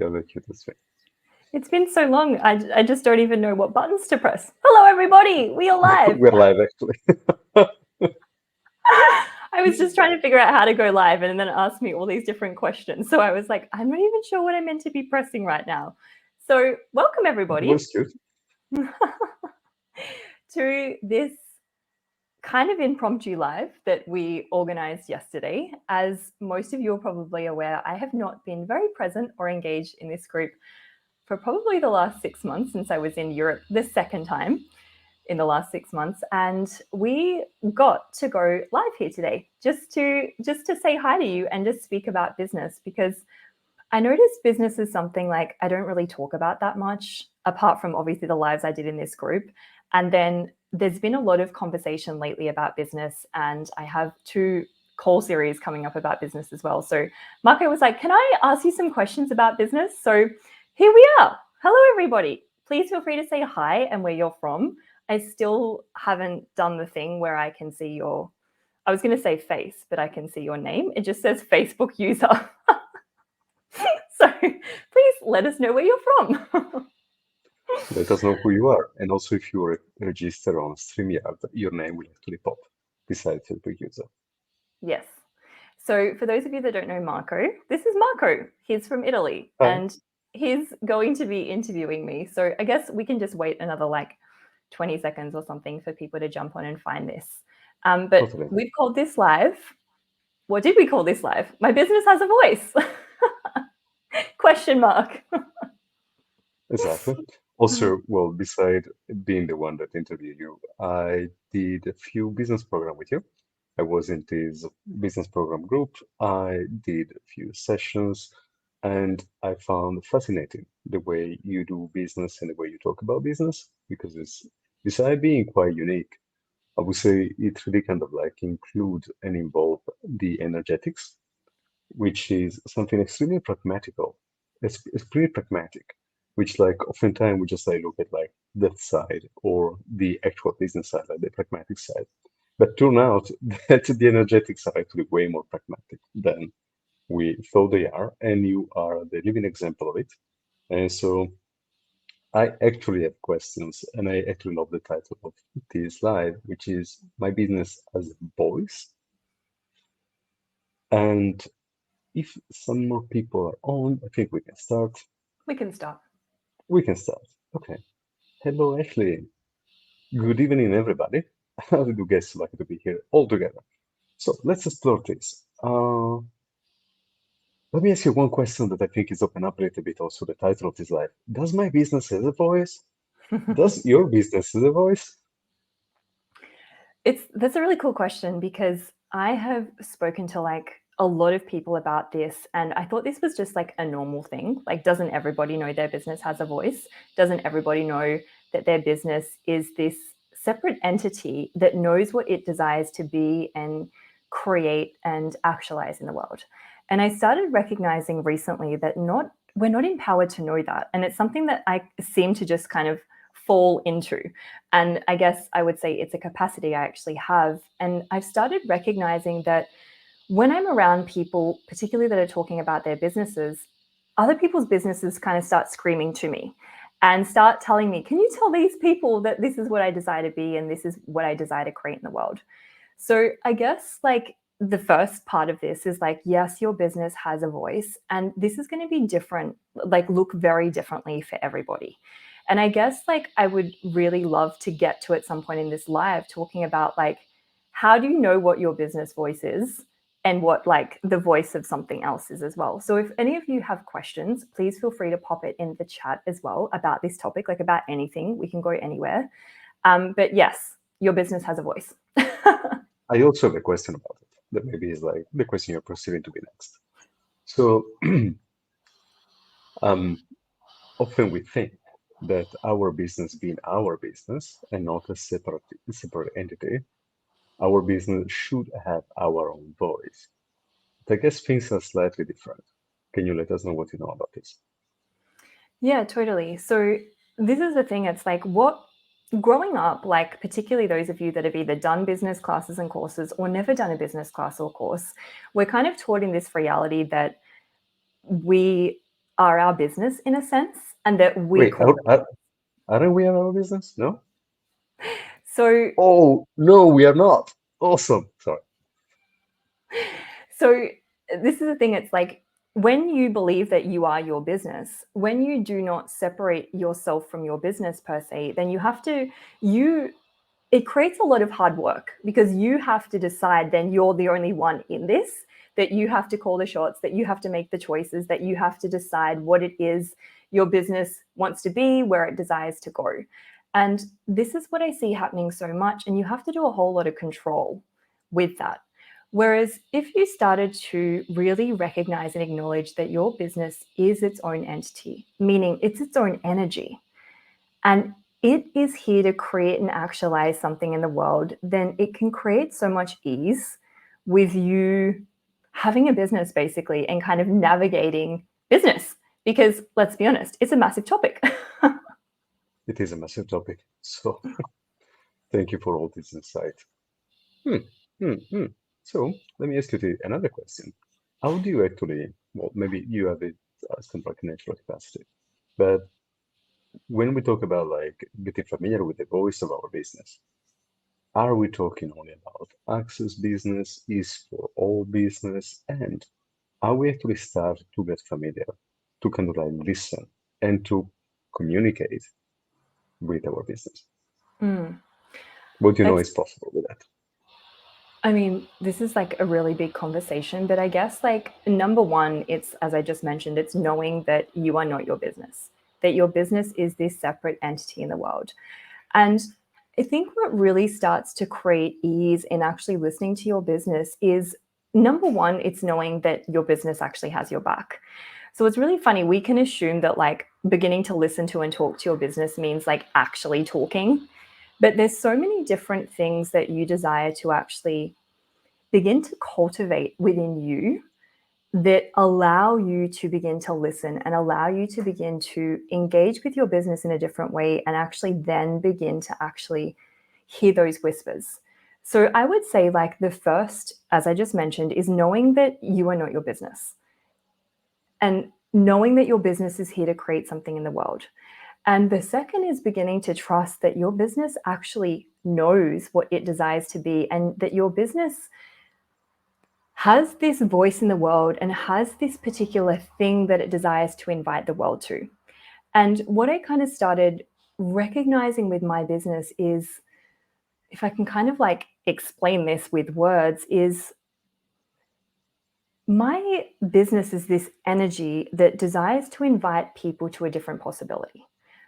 Yeah, the cutest thing. It's been so long. I just don't even know what buttons to press. Hello, everybody. We are live. We're live, actually. I was just trying to figure out how to go live, and then it asked me all these different questions. So I was like, I'm not even sure what I'm meant to be pressing right now. So welcome, everybody, Was cute. to this kind of impromptu live that we organized yesterday. As most of you are probably aware, I have not been very present or engaged in this group for probably the last 6 months since I was in Europe the second time in the last 6 months, and we got to go live here today just to say hi to you and just speak about business, because I noticed business is something like I don't really talk about that much, apart from obviously the lives I did in this group. And then there's been a lot of conversation lately about business, and I have 2 call series coming up about business as well. So Marco was like, can I ask you some questions about business? So here we are. Hello, everybody. Please feel free to say hi and where you're from. I still haven't done the thing where I can see your, I was going to say face, but I can see your name. It just says Facebook user. So please let us know where you're from. Let us know who you are. And also, if you register on StreamYard, your name will actually pop beside Facebook user. Yes. So for those of you that don't know Marco, this is Marco. He's from Italy, Hi. and he's going to be interviewing me. So I guess we can just wait another like 20 seconds or something for people to jump on and find this. But Totally. we've called this live. What did we call this live? My business has a voice. Question mark. Exactly. Also, well, beside being the one that interviewed you, I did a few business program with you. I was in this business program group. I did a few sessions, and I found fascinating the way you do business and the way you talk about business, because it's, beside being quite unique, I would say it really kind of like include and involve the energetics, which is something extremely pragmatical. It's pretty pragmatic, which like oftentimes we just like look at like that side or the actual business side, like the pragmatic side. But turn out that the energetics are actually way more pragmatic than we thought they are, and you are the living example of it. And so I actually have questions, and I actually love the title of this slide, which is My Business as a Voice. And if some more people are on, I think we can start. We can start. We can start. Okay. Hello, Ashley. Good evening, everybody. I do guess lucky to be here all together. So let's explore this. Let me ask you one question that I think is open up a little bit also the title of this live. Does my business have a voice? Does your business have a voice? That's a really cool question, because I have spoken to like a lot of people about this, and I thought this was just like a normal thing. Like, doesn't everybody know their business has a voice? Doesn't everybody know that their business is this separate entity that knows what it desires to be and create and actualize in the world? And I started recognizing recently that we're not empowered to know that. And it's something that I seem to just kind of fall into. And I guess I would say it's a capacity I actually have. And I've started recognizing that when I'm around people, particularly that are talking about their businesses, other people's businesses kind of start screaming to me and start telling me, can you tell these people that this is what I desire to be and this is what I desire to create in the world? So I guess like the first part of this is like, yes, your business has a voice, and this is going to be different, like look very differently for everybody. And I guess like I would really love to get to at some point in this live talking about like, how do you know what your business voice is and what like the voice of something else is as well? So if any of you have questions, please feel free to pop it in the chat as well about this topic, like about anything. We can go anywhere. But yes, your business has a voice. I also have a question about it that maybe is like the question you're perceiving to be next. So often we think that our business being our business and not a separate entity, our business should have our own voice. But I guess things are slightly different. Can you let us know what you know about this? Yeah, totally. So this is the thing. It's like what growing up, like particularly those of you that have either done business classes and courses or never done a business class or course, we're kind of taught in this reality that we are our business in a sense, and that we Wait, call them. aren't we our business? No? So Oh, no, we are not. Awesome. Sorry. So this is the thing, it's like when you believe that you are your business, when you do not separate yourself from your business per se, then it creates a lot of hard work because you have to decide then you're the only one in this, that you have to call the shots, that you have to make the choices, that you have to decide what it is your business wants to be, where it desires to go. And this is what I see happening so much. And you have to do a whole lot of control with that. Whereas if you started to really recognize and acknowledge that your business is its own entity, meaning it's its own energy, and it is here to create and actualize something in the world, then it can create so much ease with you having a business basically and kind of navigating business. Because let's be honest, it's a massive topic. It is a massive topic. So thank you for all this insight. Hmm, hmm. So let me ask you another question. How do you actually, well, maybe you have it as kind of like natural capacity, but when we talk about like getting familiar with the voice of our business, are we talking only about access business, is for all business, and are we actually start to get familiar, to kind of like listen and to communicate with our business? What do you know That's is possible with that? I mean, this is like a really big conversation, but I guess like number one, it's as I just mentioned, it's knowing that you are not your business, that your business is this separate entity in the world. And I think what really starts to create ease in actually listening to your business is number one, it's knowing that your business actually has your back. So it's really funny. We can assume that like beginning to listen to and talk to your business means like actually talking, but there's so many different things that you desire to actually begin to cultivate within you that allow you to begin to listen and allow you to begin to engage with your business in a different way and actually then begin to actually hear those whispers. So I would say like the first, as I just mentioned, is knowing that you are not your business and knowing that your business is here to create something in the world. And the second is beginning to trust that your business actually knows what it desires to be and that your business has this voice in the world and has this particular thing that it desires to invite the world to. And what I kind of started recognizing with my business is, if I can kind of like explain this with words, is my business is this energy that desires to invite people to a different possibility.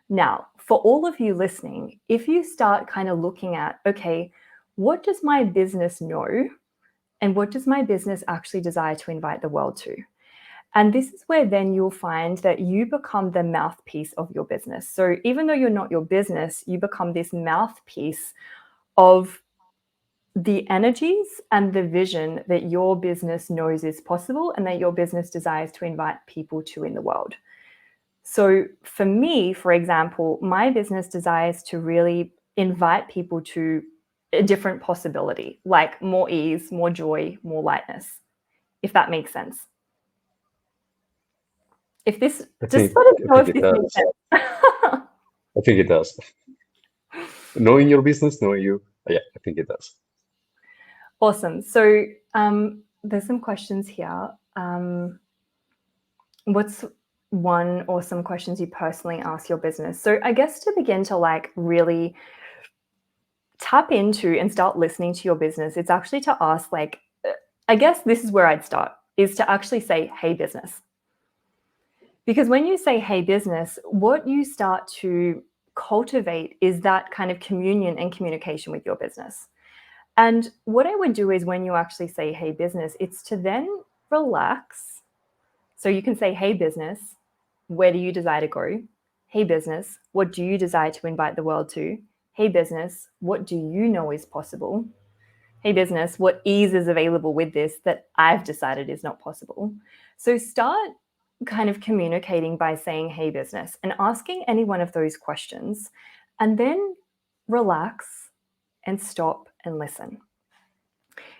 Now, for all of you listening, if you start kind of looking at, okay, what does my business know? And what does my business actually desire to invite the world to? And this is where then you'll find that you become the mouthpiece of your business. So even though you're not your business, you become this mouthpiece of the energies and the vision that your business knows is possible and that your business desires to invite people to in the world. So for me, for example, my business desires to really invite people to a different possibility, like more ease, more joy, more lightness, if that makes sense. If this, I just think let us I know think if it this makes does. sense. I think it does. Knowing your business, knowing you, yeah, I think it does. Awesome. So there's some questions here. What's one or some questions you personally ask your business? So I guess to begin to like really tap into and start listening to your business, it's actually to ask like, I guess this is where I'd start, is to actually say, hey, business. Because when you say, hey, business, what you start to cultivate is that kind of communion and communication with your business. And what I would do is when you actually say, hey, business, it's to then relax. So you can say, hey, business, where do you desire to go? Hey, business, what do you desire to invite the world to? Hey, business, what do you know is possible? Hey, business, what ease is available with this that I've decided is not possible? So start kind of communicating by saying, hey, business, and asking any one of those questions, and then relax and stop and listen.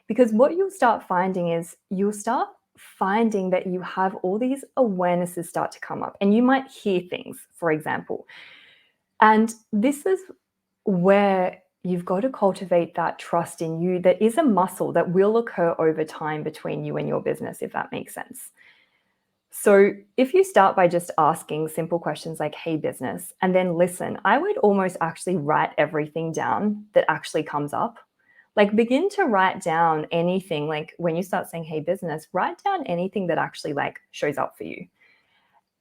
Because what you'll start finding is you'll start finding that you have all these awarenesses start to come up, and you might hear things, for example. And this is where you've got to cultivate that trust in you that is a muscle that will occur over time between you and your business, if that makes sense. So if you start by just asking simple questions like, hey, business, and then listen, I would almost actually write everything down that actually comes up. Like, begin to write down anything, like when you start saying, hey, business, write down anything that actually like shows up for you.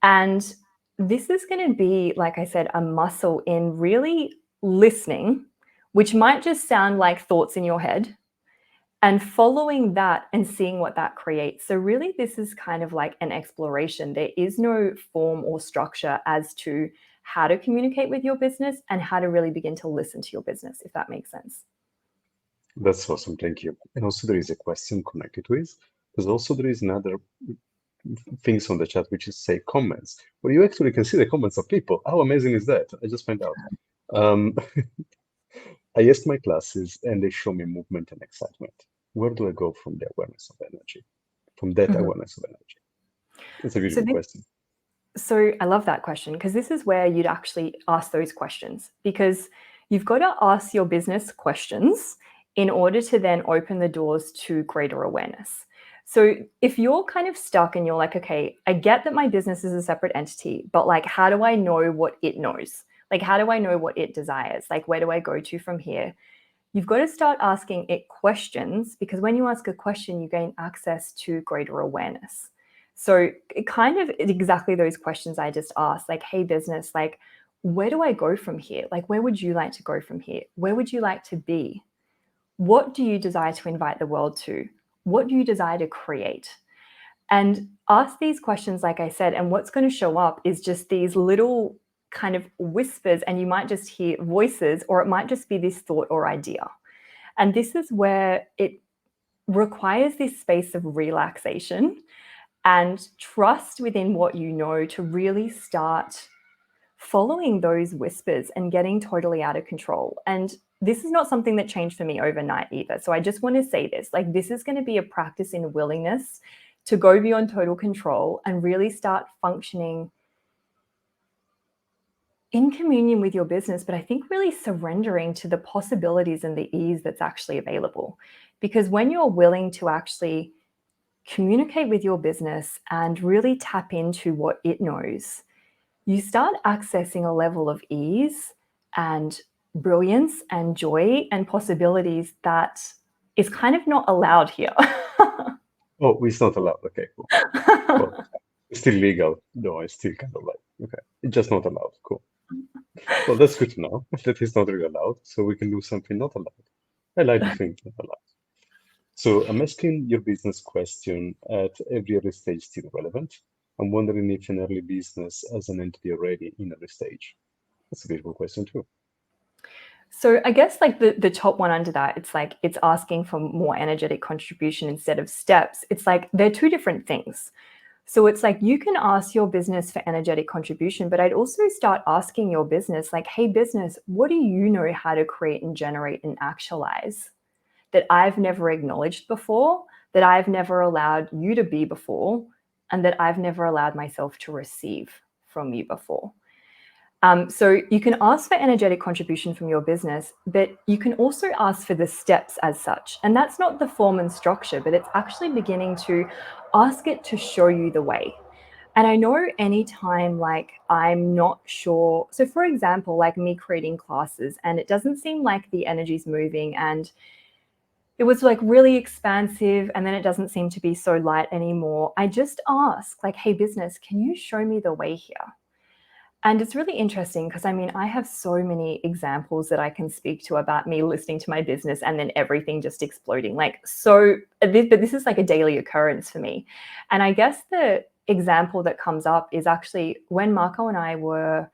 And this is going to be, like I said, a muscle in really listening, which might just sound like thoughts in your head, and following that and seeing what that creates. So really, this is kind of like an exploration. There is no form or structure as to how to communicate with your business and how to really begin to listen to your business, if that makes sense. That's awesome. Thank you. And also there is a question connected to this. Because also there is another things on the chat, which is say comments, where you actually can see the comments of people. How amazing is that? I just found out. Um, I asked my classes and they show me movement and excitement. Where do I go from the awareness of energy? From that Mhm. awareness of energy? It's a So beautiful this, question. So I love that question, because this is where you'd actually ask those questions, because you've got to ask your business questions in order to then open the doors to greater awareness. So if you're kind of stuck and you're like, okay, I get that my business is a separate entity, but like, how do I know what it knows? Like, how do I know what it desires? Like, where do I go to from here? You've got to start asking it questions, because when you ask a question, you gain access to greater awareness. So it kind of exactly those questions I just asked, like, hey, business, like, where do I go from here? Like, where would you like to go from here? Where would you like to be? What do you desire to invite the world to? What do you desire to create? And ask these questions, like I said, and what's going to show up is just these little kind of whispers, and you might just hear voices, or it might just be this thought or idea. And this is where it requires this space of relaxation and trust within what you know to really start following those whispers and getting totally out of control. And this is not something that changed for me overnight either. So I just want to say this, like, this is going to be a practice in willingness to go beyond total control and really start functioning in communion with your business, but I think really surrendering to the possibilities and the ease that's actually available. Because when you're willing to actually communicate with your business and really tap into what it knows, you start accessing a level of ease and brilliance and joy and possibilities that is kind of not allowed here. Oh, it's not allowed. Okay, cool. Well, it's still legal, though I still kind of like, okay, it's just not allowed. Cool. Well, that's good to know that it's not really allowed, so we can do something not allowed. I like to think not allowed. So I'm asking your business question at every early stage still relevant. I'm wondering if an early business as an entity already in early stage. That's a beautiful question too. So I guess like the top one under that, it's like it's asking for more energetic contribution instead of steps. It's like they're two different things. So it's like you can ask your business for energetic contribution, but I'd also start asking your business, like, hey, business, what do you know how to create and generate and actualize that I've never acknowledged before, that I've never allowed you to be before, and that I've never allowed myself to receive from you before? So you can ask for energetic contribution from your business, but you can also ask for the steps as such. And that's not the form and structure, but it's actually beginning to ask it to show you the way. And I know anytime like I'm not sure. So for example, like me creating classes and it doesn't seem like the energy's moving, and it was like really expansive, and then it doesn't seem to be so light anymore. I just ask like, hey, business, can you show me the way here? And it's really interesting because I mean, I have so many examples that I can speak to about me listening to my business and then everything just exploding. But this is like a daily occurrence for me. And I guess the example that comes up is actually when Marco and I were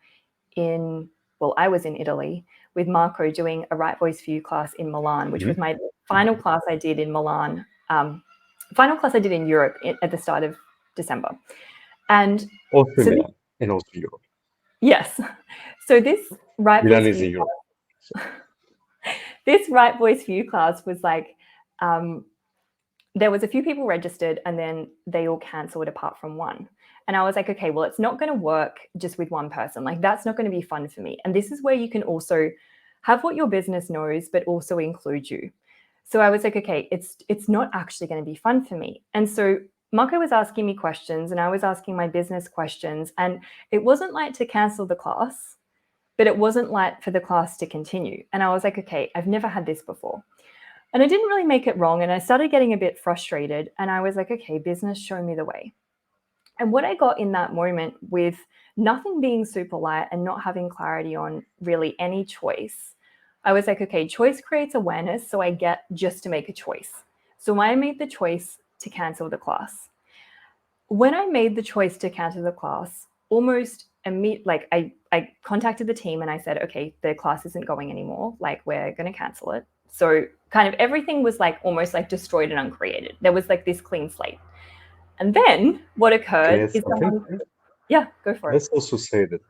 I was in Italy with Marco doing a Right Voice for You class in Milan, which was my final class I did in Milan, final class I did in Europe at the start of December. And Also so Milan and also Europe. yes. So this Right Milan Voice is for in You Europe. this Right Voice for You class was like there was a few people registered and then they all cancelled apart from one. And I was like, okay, well, it's not going to work just with one person. Like, that's not going to be fun for me. And this is where you can also have what your business knows, but also include you. So I was like, okay, it's not actually going to be fun for me. And so Mako was asking me questions and I was asking my business questions. And it wasn't like to cancel the class, but it wasn't like for the class to continue. And I was like, okay, I've never had this before. And I didn't really make it wrong. And I started getting a bit frustrated. And I was like, okay, business, show me the way. And what I got in that moment, with nothing being super light and not having clarity on really any choice, I was like, okay, choice creates awareness. So I get just to make a choice. So I made the choice to cancel the class. When I made the choice to cancel the class, almost immediately, like I contacted the team and I said, okay, the class isn't going anymore. Like, we're going to cancel it. So kind of everything was like almost like destroyed and uncreated. There was like this clean slate. And then what Can I occurred add is something? someone, yeah, go for it. Let's also say that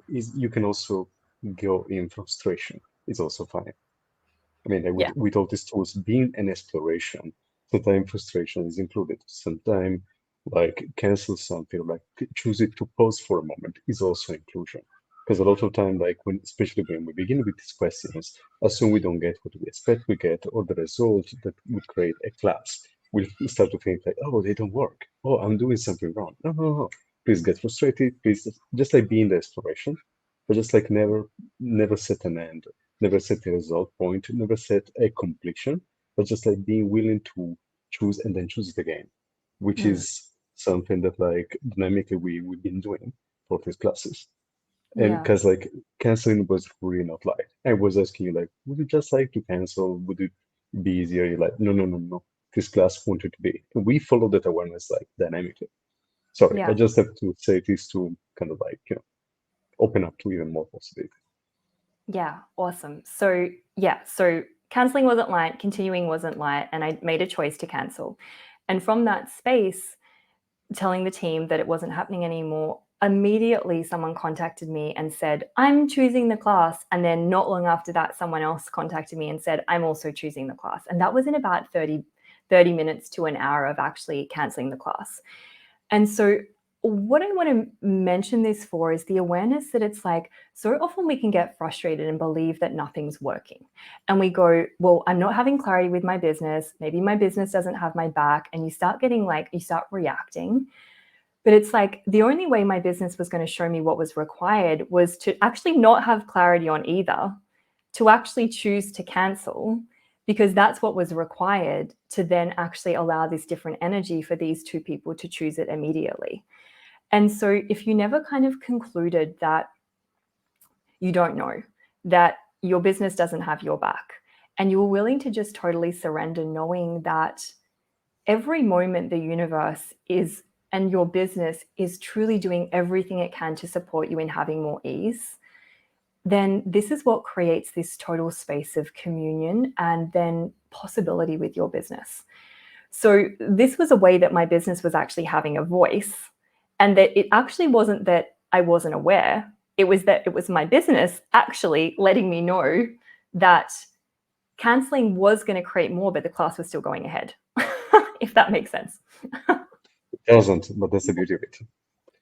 you can also go in frustration. It's also fine. I mean, Yeah, with all these tools being an exploration, sometimes frustration is included. Sometimes cancel something, choose it to pause for a moment is also inclusion. Because a lot of time, especially when we begin with these questions, assume we don't get what we expect we get, or the result that would create a class. We start to think like, oh, they don't work. Oh, I'm doing something wrong. No, no, no. Please get frustrated. Please just like be in the exploration, but just like never set an end, never set a result point, never set a completion, but just like being willing to choose and then choose it again, which mm, is something that dynamically we've been doing for these classes. And yeah, because canceling was really not light. I was asking you would you just like to cancel? Would it be easier? You're like, no, no, no, no. This class wanted to be. And we follow that awareness dynamically. Sorry, I yeah, just have to say this to kind of open up to even more possibility. yeah, awesome. So yeah, so canceling wasn't light, continuing wasn't light, and I made a choice to cancel. And from that space, telling the team that it wasn't happening anymore, immediately someone contacted me and said, I'm choosing the class. And then not long after that, someone else contacted me and said, I'm also choosing the class. And that was in about 30 minutes to an hour of actually canceling the class. And so what I want to mention this for is the awareness that it's like, so often we can get frustrated and believe that nothing's working. And we go, well, I'm not having clarity with my business. Maybe my business doesn't have my back. And you start getting you start reacting. But it's like the only way my business was going to show me what was required was to actually not have clarity on either, to actually choose to cancel, because that's what was required to then actually allow this different energy for these two people to choose it immediately. And so if you never kind of concluded that you don't know, that your business doesn't have your back, and you were willing to just totally surrender, knowing that every moment the universe is and your business is truly doing everything it can to support you in having more ease, then this is what creates this total space of communion and then possibility with your business. So this was a way that my business was actually having a voice, and that it actually wasn't that I wasn't aware. It was that it was my business actually letting me know that canceling was going to create more, but the class was still going ahead, if that makes sense. It doesn't, but that's the beauty of it.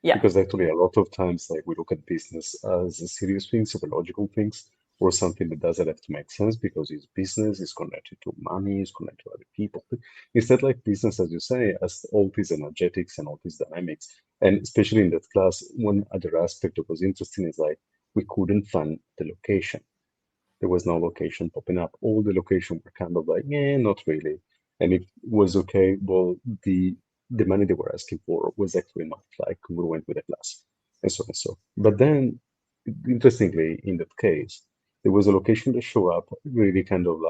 Yeah. Because actually, a lot of times, we look at business as a serious things, super logical things, or something that doesn't have to make sense because it's business, is connected to money, is connected to other people. Instead, like business, as you say, as all these energetics and all these dynamics. And especially in that class, one other aspect that was interesting is we couldn't find the location. There was no location popping up. All the locations were kind of like, yeah, not really. And it was okay. Well, the money they were asking for was actually not congruent with the class, and so and so. But then, interestingly, in that case, there was a location that showed up really kind of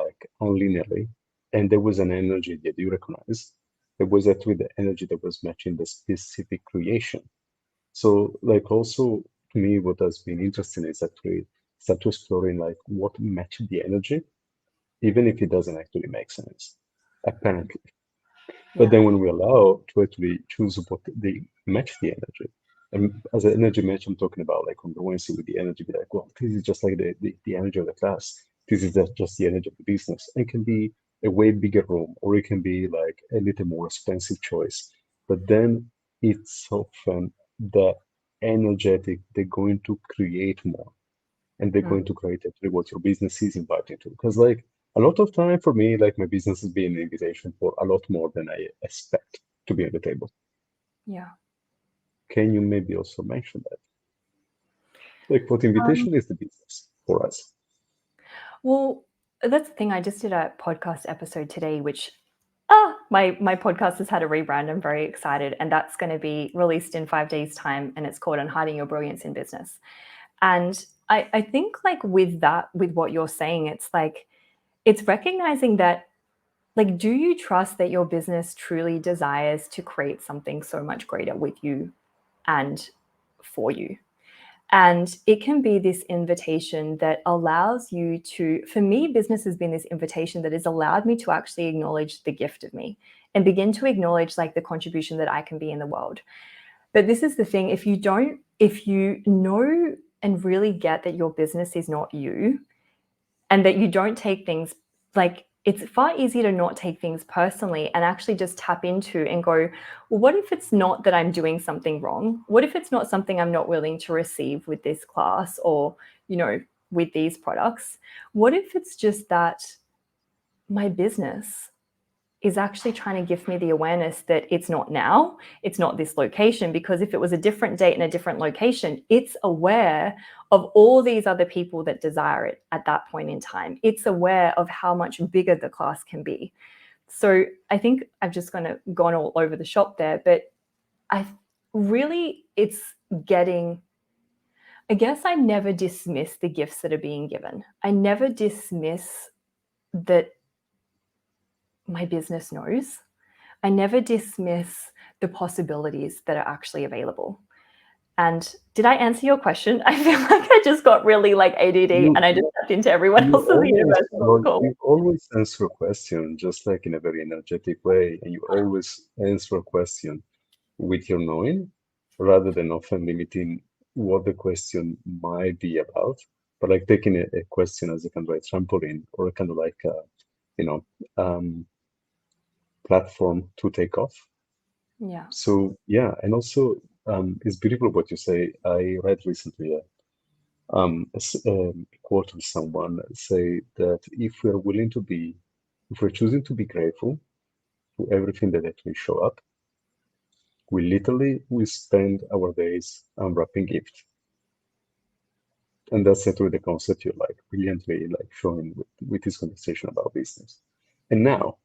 unlinearly, and there was an energy that you recognize. It was actually the energy that was matching the specific creation. So, also to me, what has been interesting is actually start to exploring what matches the energy, even if it doesn't actually make sense, apparently. But Yeah. then when we allow to actually choose what they match the energy, and as an energy match, I'm talking about congruency with the energy, be like, well, this is just like the energy of the class. This is just the energy of the business. And can be a way bigger room, or it can be like a little more expensive choice. But then it's often the energetic they're going to create more, and they're Mm. going to create actually what your business is inviting to. Because like a lot of time for me, like my business has been an invitation for a lot more than I expect to be on the table. Yeah. Can you maybe also mention that? Like what Um, invitation is the business for us? well, that's the thing. I just did a podcast episode today, which my podcast has had a rebrand. I'm very excited, and that's going to be released in 5 days' time, and it's called "Unhiding Your Brilliance in Business." And I think like with that, with what you're saying, it's like it's recognizing that, like, do you trust that your business truly desires to create something so much greater with you and for you? And it can be this invitation that allows you to, for me, business has been this invitation that has allowed me to actually acknowledge the gift of me and begin to acknowledge like the contribution that I can be in the world. But this is the thing, if you know and really get that your business is not you, and that you don't take things like, it's far easier to not take things personally and actually just tap into and go, well, what if it's not that I'm doing something wrong? What if it's not something I'm not willing to receive with this class or, with these products? What if it's just that my business is actually trying to give me the awareness that it's not now, it's not this location, because if it was a different date and a different location, it's aware of all these other people that desire it at that point in time. It's aware of how much bigger the class can be. So I think I've just gone all over the shop there, but I really, it's getting, I guess I never dismiss the gifts that are being given. I never dismiss that my business knows. I never dismiss the possibilities that are actually available. And did I answer your question? I feel like I just got really like ADD You and I just stepped into everyone you else's always universe on the well, call. you always answer a question just like in a very energetic way, and you always answer a question with your knowing rather than often limiting what the question might be about, but like taking a question as a kind of like trampoline or a kind of like you know um, platform to take off. Yeah. So yeah, and also it's beautiful what you say. I read recently a quote of someone say that if we're choosing to be grateful to everything that actually show up, we literally will spend our days unwrapping gifts. And that's actually the concept you like brilliantly like showing with this conversation about business. And now,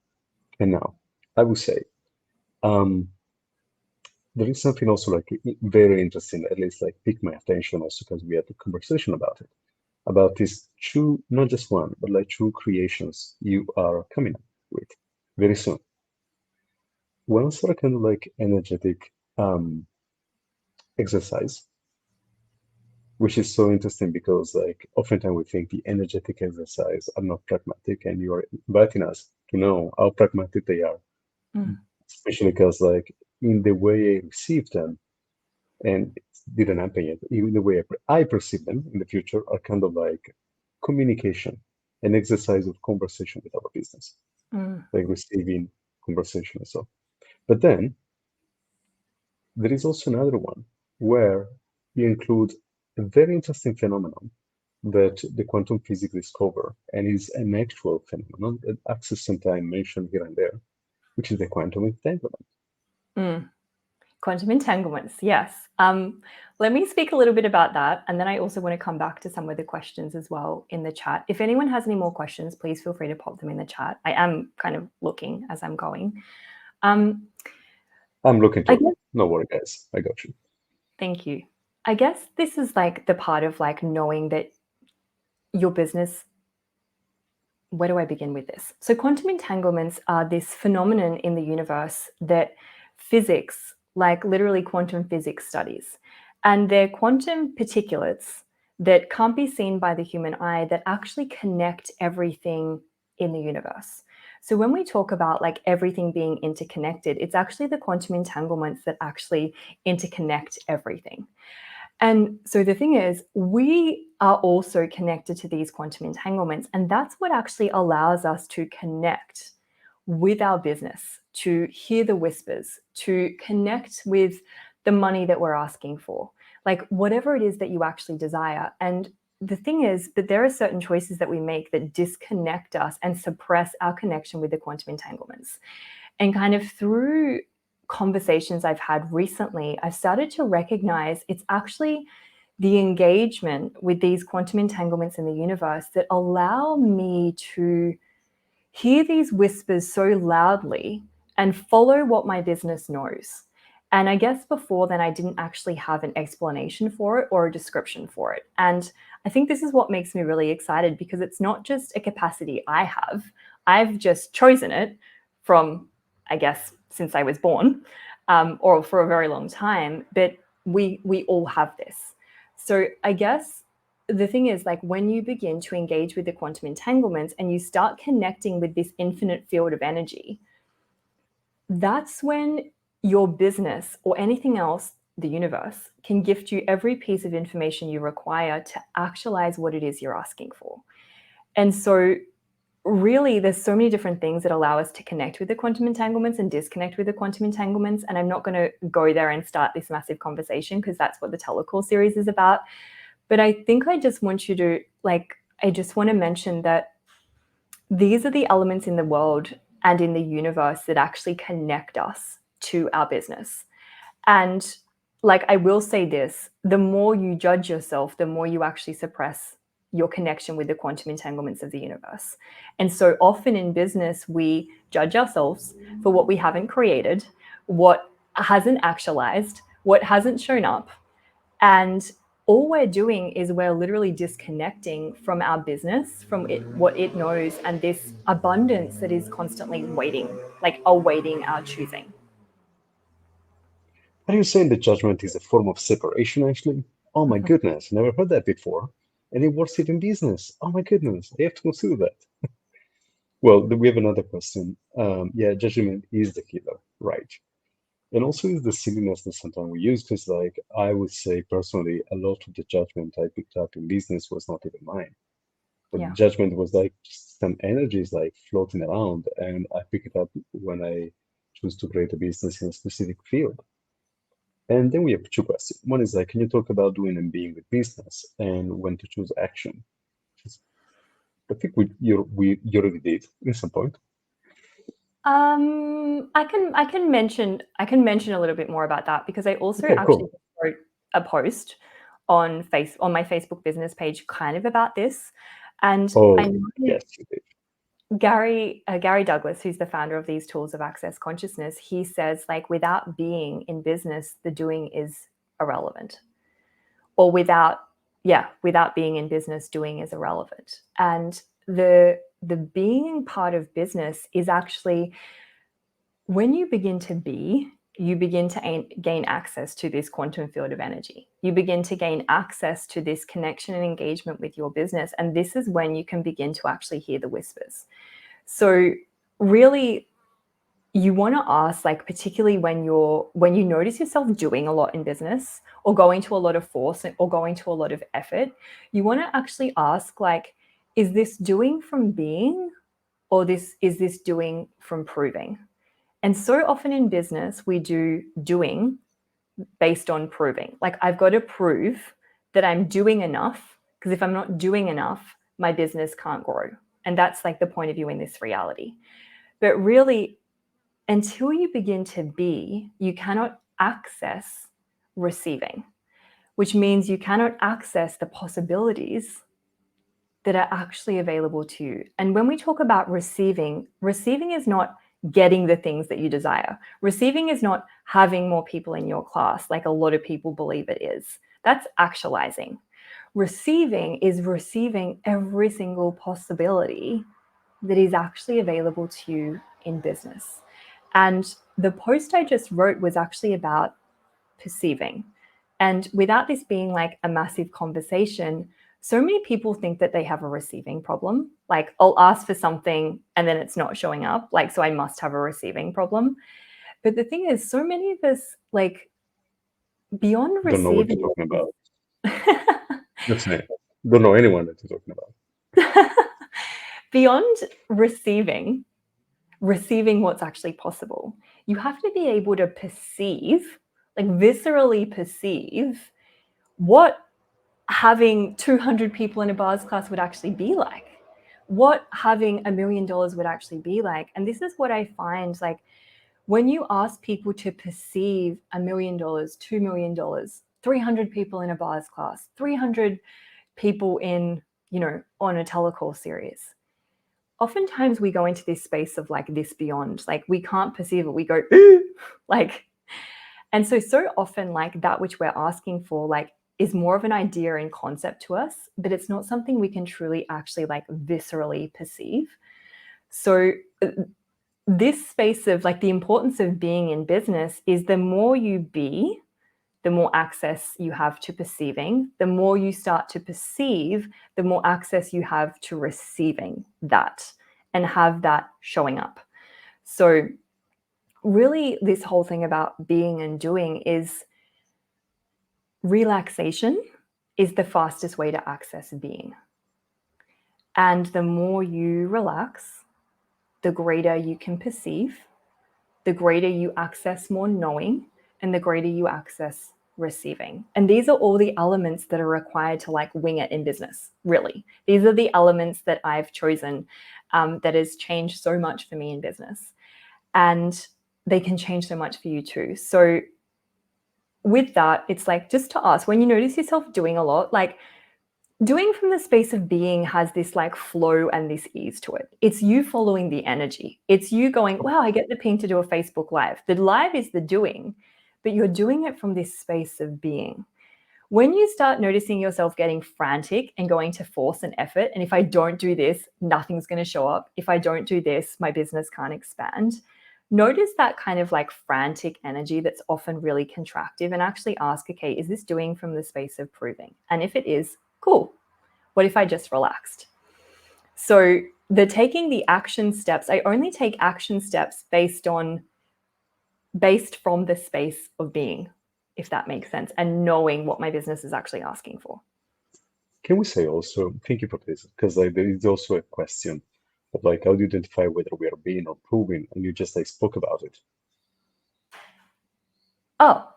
and now, I would say, um, there is something also like very interesting, at least like piqued my attention also because we had a conversation about these two, not just one, but like two creations you are coming up with very soon. One sort of kind of like energetic exercise, which is so interesting because like oftentimes we think the energetic exercise are not pragmatic, and you are inviting us to know how pragmatic they are, Mm. especially because like in the way I receive them, and it didn't happen yet, even the way I perceive them in the future are kind of like communication, an exercise of conversation with our business, Mm. like receiving conversation and so. But then there is also another one where you include a very interesting phenomenon that the quantum physics discover and is an actual phenomenon that access and time mentioned here and there, which is the quantum entanglement. Mm. Quantum entanglements, yes. Let me speak a little bit about that. And then I also want to come back to some of the questions as well in the chat. If anyone has any more questions, please feel free to pop them in the chat. I am kind of looking as I'm going. Um, I'm looking I to it. guess, No worry, guys. I got you. thank you. I guess this is like the part of like knowing that your business, where do I begin with this? So, quantum entanglements are this phenomenon in the universe that physics, like literally quantum physics, studies. And they're quantum particulates that can't be seen by the human eye that actually connect everything in the universe. So, when we talk about like everything being interconnected, it's actually the quantum entanglements that actually interconnect everything. And so the thing is, we are also connected to these quantum entanglements, and that's what actually allows us to connect with our business, to hear the whispers, to connect with the money that we're asking for, like whatever it is that you actually desire. And the thing is, but there are certain choices that we make that disconnect us and suppress our connection with the quantum entanglements. And kind of through conversations I've had recently, I've started to recognize it's actually the engagement with these quantum entanglements in the universe that allow me to hear these whispers so loudly and follow what my business knows. And I guess before then, I didn't actually have an explanation for it or a description for it. And I think this is what makes me really excited, because it's not just a capacity I have. I've just chosen it from, I guess, since I was born, or for a very long time. But we all have this. So I guess the thing is, like, when you begin to engage with the quantum entanglements and you start connecting with this infinite field of energy, that's when your business or anything else, the universe, can gift you every piece of information you require to actualize what it is you're asking for. And so really, there's so many different things that allow us to connect with the quantum entanglements and disconnect with the quantum entanglements. And I'm not going to go there and start this massive conversation, because that's what the Telecall series is about. But I think I just want you to, I just want to mention that these are the elements in the world and in the universe that actually connect us to our business. And I will say this, the more you judge yourself, the more you actually suppress your connection with the quantum entanglements of the universe. And so often in business, we judge ourselves for what we haven't created, what hasn't actualized, what hasn't shown up. And all we're doing is we're literally disconnecting from our business, from it, what it knows, and this abundance that is constantly waiting, awaiting our choosing. Are you saying that judgment is a form of separation, actually? Oh my goodness, never heard that before. And it works it in business. Oh my goodness, I have to consider that. Well, we have another question. Yeah, judgment is the killer, right? And also is the silliness that sometimes we use, because like I would say personally, a lot of the judgment I picked up in business was not even mine. But Yeah. judgment was like just some energies like floating around, and I pick it up when I choose to create a business in a specific field. And then we have two questions. One is like, can you talk about doing and being with business and when to choose action? Just- I think you already did at some point. I can mention a little bit more about that, because I also Okay, actually cool. wrote a post on my Facebook business page kind of about this. And I Oh, know yes, you did. Gary Douglas, who's the founder of these tools of access consciousness, he says, without being in business, the doing is irrelevant. Or without being in business, doing is irrelevant. And the being part of business is actually, when you begin to be, you begin to gain access to this quantum field of energy. You begin to gain access to this connection and engagement with your business. And this is when you can begin to actually hear the whispers. So really, you want to ask, particularly when you notice yourself doing a lot in business, or going to a lot of force, or going to a lot of effort, you want to actually ask, is this doing from being, or is this doing from proving? And so often in business, we do doing based on proving. I've got to prove that I'm doing enough, because if I'm not doing enough, my business can't grow. And that's the point of view in this reality. But really, until you begin to be, you cannot access receiving, which means you cannot access the possibilities that are actually available to you. And when we talk about receiving is not getting the things that you desire. Receiving is not having more people in your class, like a lot of people believe it is. That's actualizing. Receiving is receiving every single possibility that is actually available to you in business. And the post I just wrote was actually about perceiving. And without this being a massive conversation, so many people think that they have a receiving problem. I'll ask for something and then it's not showing up. So I must have a receiving problem. But the thing is, so many of us, beyond Don't know what you're receiving, talking about. Definitely. Don't know anyone that you're talking about. Beyond receiving what's actually possible, you have to be able to perceive, like viscerally perceive, what having 200 people in a bars class would actually be like, what having $1 million would actually be like. And this is what I find, like, when you ask people to perceive $1 million, $2 million, 300 people in a bars class, 300 people in, on a telecourse series, oftentimes we go into this space of like this beyond, like we can't perceive it. We go, like, and so often like that which we're asking for, like, is more of an idea and concept to us, but it's not something we can truly actually like viscerally perceive. So this space of like the importance of being in business is the more you be, the more access you have to perceiving. The more you start to perceive, the more access you have to receiving that and have that showing up. So really this whole thing about being and doing is relaxation is the fastest way to access being. And the more you relax, the greater you can perceive, the greater you access more knowing, and the greater you access receiving. And these are all the elements that are required to like wing it in business, really. These are the elements that I've chosen that has changed so much for me in business. And they can change so much for you too. So with that, it's like just to ask, when you notice yourself doing a lot, like doing from the space of being has this like flow and this ease to it. It's you following the energy. It's you going, wow, I get the ping to do a Facebook Live. The live is the doing, but you're doing it from this space of being. When you start noticing yourself getting frantic and going to force and effort, and if I don't do this, nothing's going to show up. If I don't do this, my business can't expand. Notice that kind of like frantic energy that's often really contractive and actually ask, okay, is this doing from the space of proving? And if it is, cool. What if I just relaxed? So the taking the action steps, I only take action steps based from the space of being, if that makes sense, and knowing what my business is actually asking for. Can we say also, thank you for this, because like there is also a question of like how do you identify whether we are being or proving, and you just like spoke about it. Oh,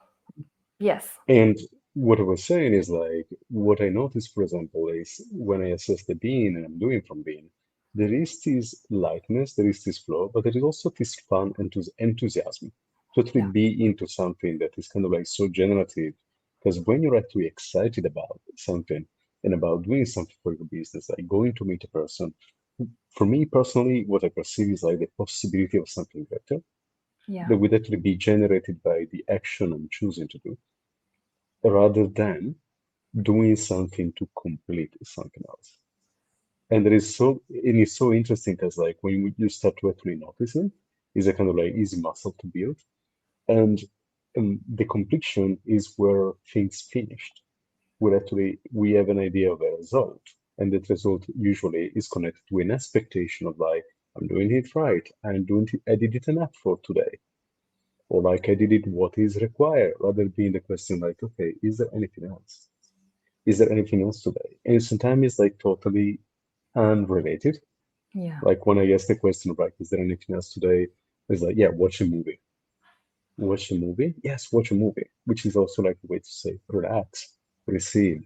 yes. And what I was saying is like what I noticed, for example, is when I assess the being and I'm doing from being, there is this lightness, there is this flow, but there is also this fun and enthusiasm to actually Yeah. be into something that is kind of like so generative. Because when you're actually excited about something and about doing something for your business, like going to meet a person, for me personally, what I perceive is like the possibility of something better Yeah. that would actually be generated by the action I'm choosing to do rather than doing something to complete something else. And it is so interesting because like when you start to actually notice it, it's a kind of like easy muscle to build. And the completion is where things finished. Where actually we have an idea of a result. And that result usually is connected to an expectation of like, I'm doing it right. I did it enough for today. Or like I did it what is required, rather being the question like, okay, is there anything else? Is there anything else today? And sometimes it's like totally unrelated. Yeah. Like when I ask the question, like, is there anything else today? It's like, yeah, watch a movie. Watch a movie? Yes, watch a movie, which is also like a way to say relax, receive,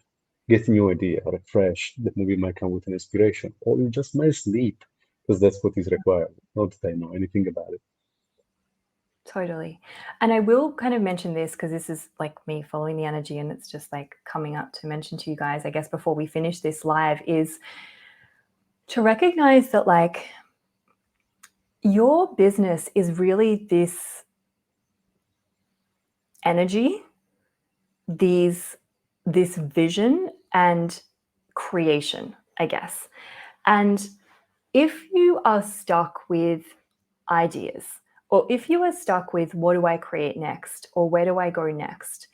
get a new idea, refresh. The movie might come with an inspiration, or you just might sleep because that's what is required. Not that I know anything about it. Totally. And I will kind of mention this because this is like me following the energy and it's just like coming up to mention to you guys, I guess, before we finish this live, is to recognize that like your business is really this energy, this vision and creation, I guess. And if you are stuck with ideas, or if you are stuck with what do I create next, or where do I go next,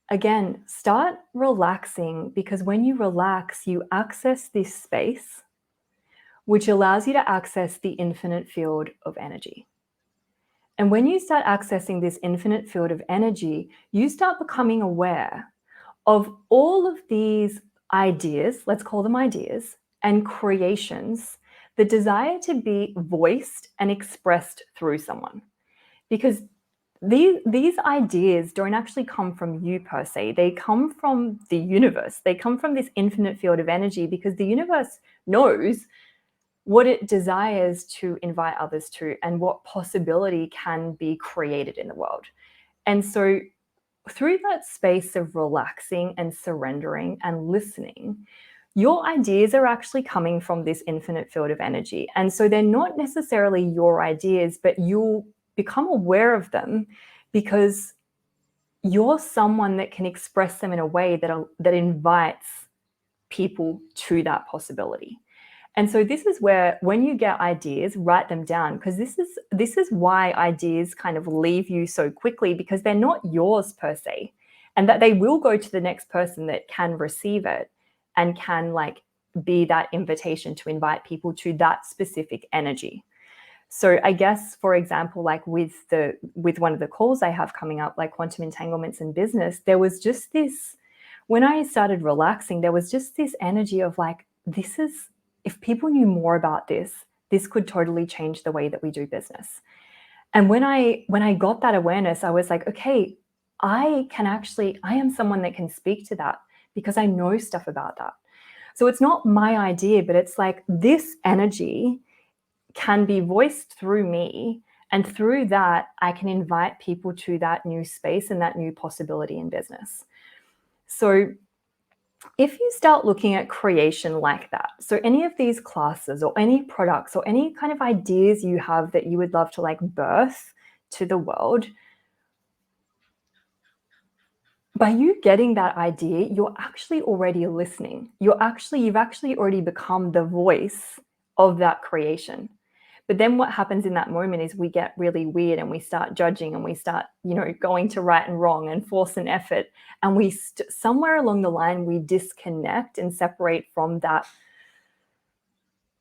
again, start relaxing, because when you relax, you access this space, which allows you to access the infinite field of energy. And when you start accessing this infinite field of energy, you start becoming aware of all of these ideas, let's call them ideas, and creations, the desire to be voiced and expressed through someone. Because these ideas don't actually come from you per se. They come from the universe. They come from this infinite field of energy, because the universe knows what it desires to invite others to and what possibility can be created in the world. And so through that space of relaxing and surrendering and listening, your ideas are actually coming from this infinite field of energy. And so they're not necessarily your ideas, but you'll become aware of them because you're someone that can express them in a way that invites people to that possibility. And so this is where, when you get ideas, write them down, because this is why ideas kind of leave you so quickly, because they're not yours per se, and that they will go to the next person that can receive it and can like be that invitation to invite people to that specific energy. So I guess, for example, like with one of the calls I have coming up, like quantum entanglements in business, there was just this, when I started relaxing, there was just this energy of like, this is, if people knew more about this, this could totally change the way that we do business. And when I got that awareness, I was like, okay, I am someone that can speak to that because I know stuff about that. So it's not my idea, but it's like this energy can be voiced through me. And through that, I can invite people to that new space and that new possibility in business. So if you start looking at creation like that, so any of these classes or any products or any kind of ideas you have that you would love to like birth to the world, by you getting that idea, you're actually already listening. You've actually already become the voice of that creation. But then what happens in that moment is we get really weird and we start judging and we start, going to right and wrong and force and effort. And somewhere along the line, we disconnect and separate from that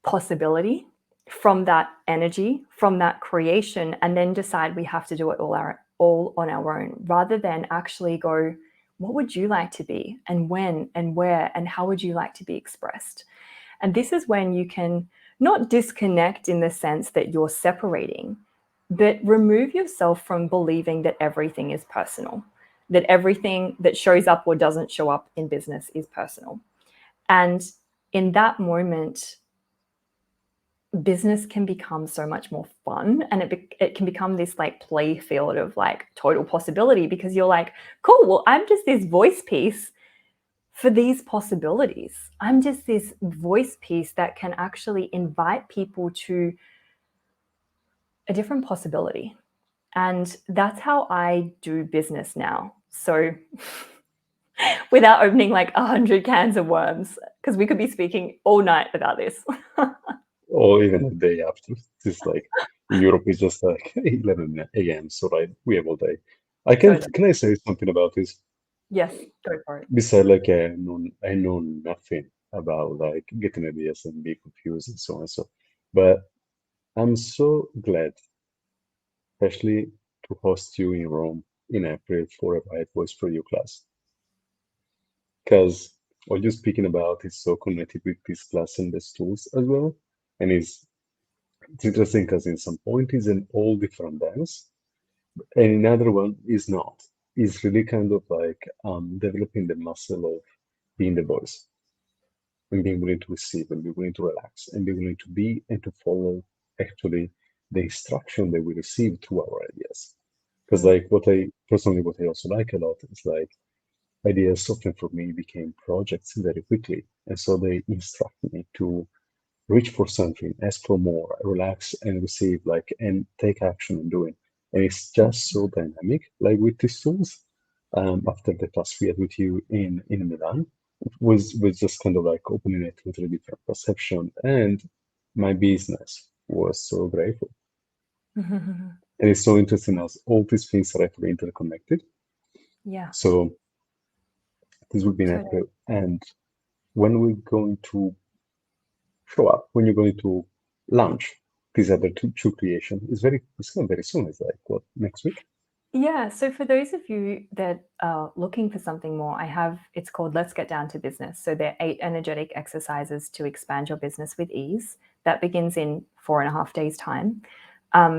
possibility, from that energy, from that creation, and then decide we have to do it all on our own, rather than actually go, what would you like to be, and when and where, and how would you like to be expressed? And this is when you can not disconnect in the sense that you're separating, but remove yourself from believing that everything is personal, that everything that shows up or doesn't show up in business is personal. And in that moment, business can become so much more fun, and it can become this like play field of like total possibility, because you're like, cool, well, I'm just this voice piece for these possibilities. I'm just this voice piece that can actually invite people to a different possibility. And that's how I do business now. So without opening like 100 cans of worms, because we could be speaking all night about this. Or even a day after. It's like in Europe, it's just like 11 a.m. So like we have all day. Can I say something about this? Yes, go for it. Besides, like I know nothing about like getting ideas and be confused and so on and so. But I'm so glad, especially to host you in Rome in April for a White Voice for You class. Because what you're speaking about is so connected with this class and these tools as well. And it's interesting because in some point it's an all different dance, and another one is not. It's really kind of like developing the muscle of being the voice and being willing to receive and be willing to relax and be willing to be and to follow actually the instruction that we receive through our ideas. Because like what I also like a lot is like ideas often for me became projects very quickly. And so they instruct me to reach for something, ask for more, relax and receive, like, and take action and do it. And it's just so dynamic, like with these tools. After the class we had with you in Milan, was just kind of like opening a totally different perception, and my business was so grateful. And it's so interesting as all these things are actually interconnected. Yeah. So this would be an Totally. April, and when we're going to show up, when you're going to launch these other two creation, it's not very soon. It's like what, next week? Yeah, so for those of you that are looking for something more, it's called Let's Get Down to Business. So they're 8 energetic exercises to expand your business with ease. That begins in 4.5 days' time.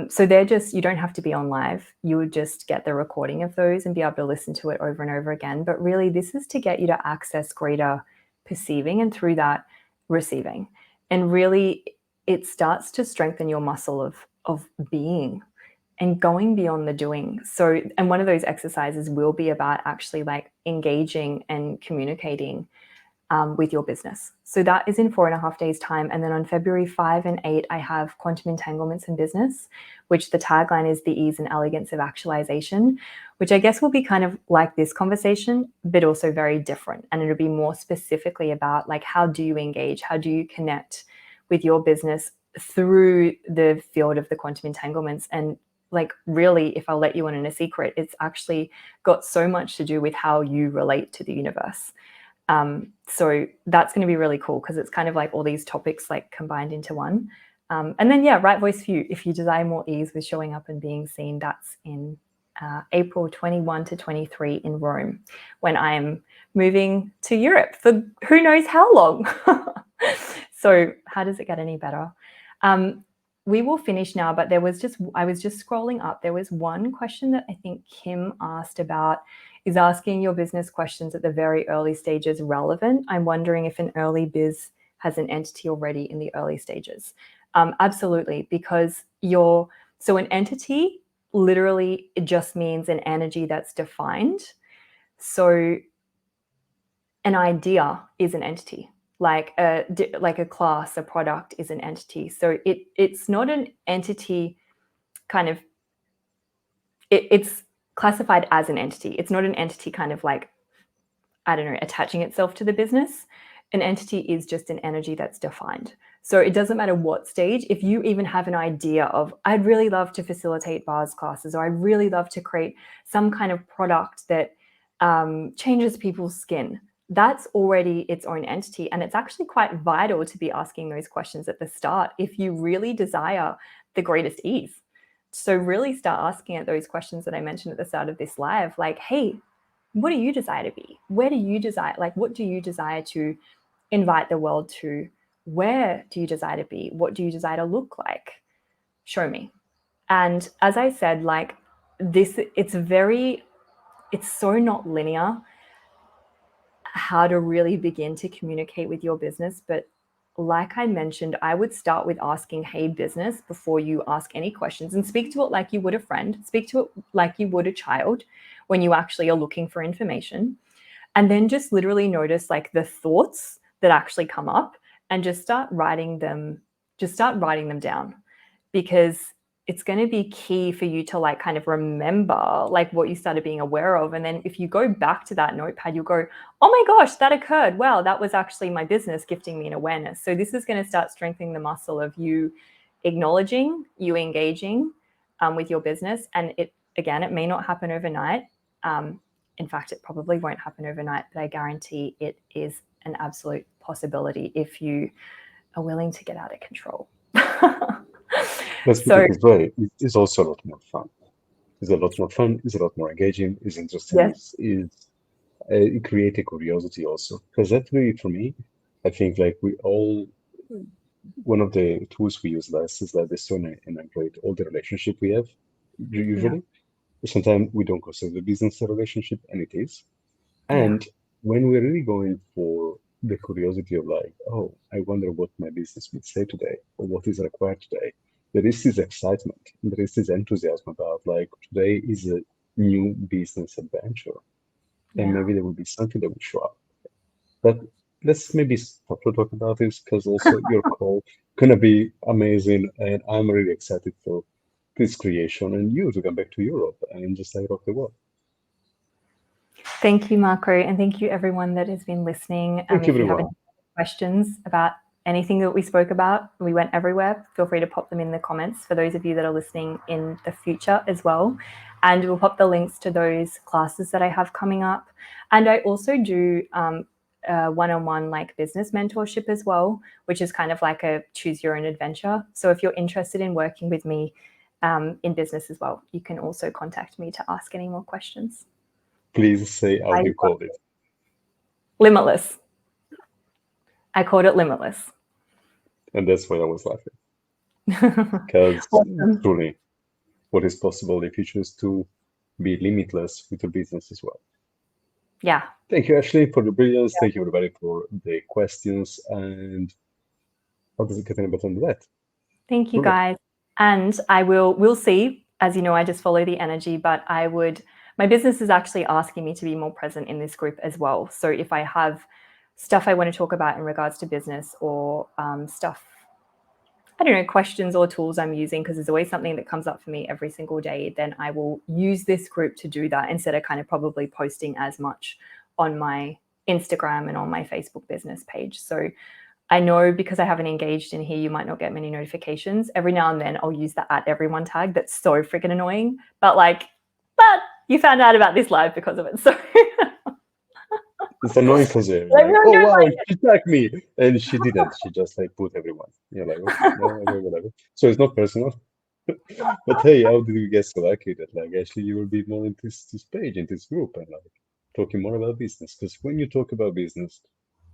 So they're just, you don't have to be on live. You would just get the recording of those and be able to listen to it over and over again. But really, this is to get you to access greater perceiving and through that, receiving. And really, it starts to strengthen your muscle of being and going beyond the doing. So, and one of those exercises will be about actually like engaging and communicating with your business. So that is in 4.5 days' time. And then on February 5 and 8, I have Quantum Entanglements in Business, which the tagline is the ease and elegance of actualization, which I guess will be kind of like this conversation, but also very different. And it'll be more specifically about like, how do you engage? How do you connect with your business through the field of the quantum entanglements? And like, really, if I'll let you in a secret, it's actually got so much to do with how you relate to the universe. So that's going to be really cool because it's kind of like all these topics like combined into one. And then, yeah, Right Voice for You. If you desire more ease with showing up and being seen, that's in April 21 to 23 in Rome, when I'm moving to Europe for who knows how long. So how does it get any better? We will finish now, but I was just scrolling up. There was one question that I think Kim asked about, is asking your business questions at the very early stages relevant? I'm wondering if an early biz has an entity already in the early stages. Absolutely, because so an entity literally, it just means an energy that's defined. So an idea is an entity, like a class, a product is an entity. So it's not an entity kind of, it's classified as an entity. It's not an entity kind of like, I don't know, attaching itself to the business. An entity is just an energy that's defined. So it doesn't matter what stage. If you even have an idea of, I'd really love to facilitate bars classes, or I'd really love to create some kind of product that changes people's skin, that's already its own entity. And it's actually quite vital to be asking those questions at the start if you really desire the greatest ease. So really start asking at those questions that I mentioned at the start of this live, like, hey, what do you desire to be? Where do you desire, like, what do you desire to invite the world to? Where do you desire to be? What do you desire to look like? Show me. And as I said, like this, it's so not linear how to really begin to communicate with your business. But like I mentioned, I would start with asking, hey, business, before you ask any questions, and speak to it like you would a friend, speak to it like you would a child when you actually are looking for information. And then just literally notice like the thoughts that actually come up and just start writing them down, because it's going to be key for you to like kind of remember like what you started being aware of. And then if you go back to that notepad, you'll go, oh my gosh, that occurred. Wow, that was actually my business gifting me an awareness. So this is going to start strengthening the muscle of you acknowledging, you engaging with your business. And it may not happen overnight. In fact, it probably won't happen overnight, but I guarantee it is an absolute possibility if you are willing to get out of control. Let's put So it this way, it's also a lot more fun. It's a lot more fun, it's a lot more engaging, it's interesting, yes, it creates a curiosity also. Because that's really, for me, I think like one of the tools we use less is that the stone and upgrade all the relationship we have, yeah, usually. Sometimes we don't consider the business a relationship, and it is. yeah, And when we're really going for the curiosity of like, oh, I wonder what my business would say today, or what is required today, there is this excitement, there is this enthusiasm about like today is a new business adventure, and yeah. maybe there will be something that will show up. But let's maybe stop to talk about this because also your call gonna be amazing, and I'm really excited for this creation and you to come back to Europe and just like rock the world. Thank you, Marco, and thank you everyone that has been listening. Thank you, If you have any everyone. questions about anything that we spoke about, we went everywhere, feel free to pop them in the comments for those of you that are listening in the future as well. And we'll pop the links to those classes that I have coming up. And I also do one-on-one like business mentorship as well, which is kind of like a choose your own adventure. So if you're interested in working with me in business as well. You can also contact me to ask any more questions. Please say how you called it. Limitless. I called it Limitless. And that's why I was laughing. Because Awesome. truly, what is possible if you choose to be limitless with your business as well. Yeah. Thank you, Ashley, for the brilliance. Thank you, everybody, for the questions. And how does it get any better than that? Thank you, Truly. guys. And we'll see. As you know, I just follow the energy, but my business is actually asking me to be more present in this group as well. So if I have stuff I want to talk about in regards to business or stuff, I don't know, questions or tools I'm using, because there's always something that comes up for me every single day, then I will use this group to do that instead of kind of probably posting as much on my Instagram and on my Facebook business page. So I know because I haven't engaged in here, you might not get many notifications. Every now and then I'll use the @everyone tag. That's so freaking annoying. But you found out about this live because of it. So It's annoying because you're like, everyone oh goes wow, like, she tagged me, and she didn't. She just like put everyone. You're like, okay, no, okay, whatever. So it's not personal. But hey, how did we get so lucky that like actually you will be more in this page, in this group, and like talking more about business? Because when you talk about business,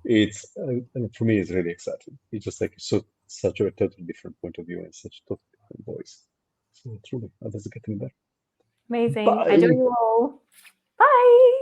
it's and for me it's really exciting. It's just like such a totally different point of view and such a totally different voice. So truly, how does it get any better? amazing. I do Bye. you all. Bye.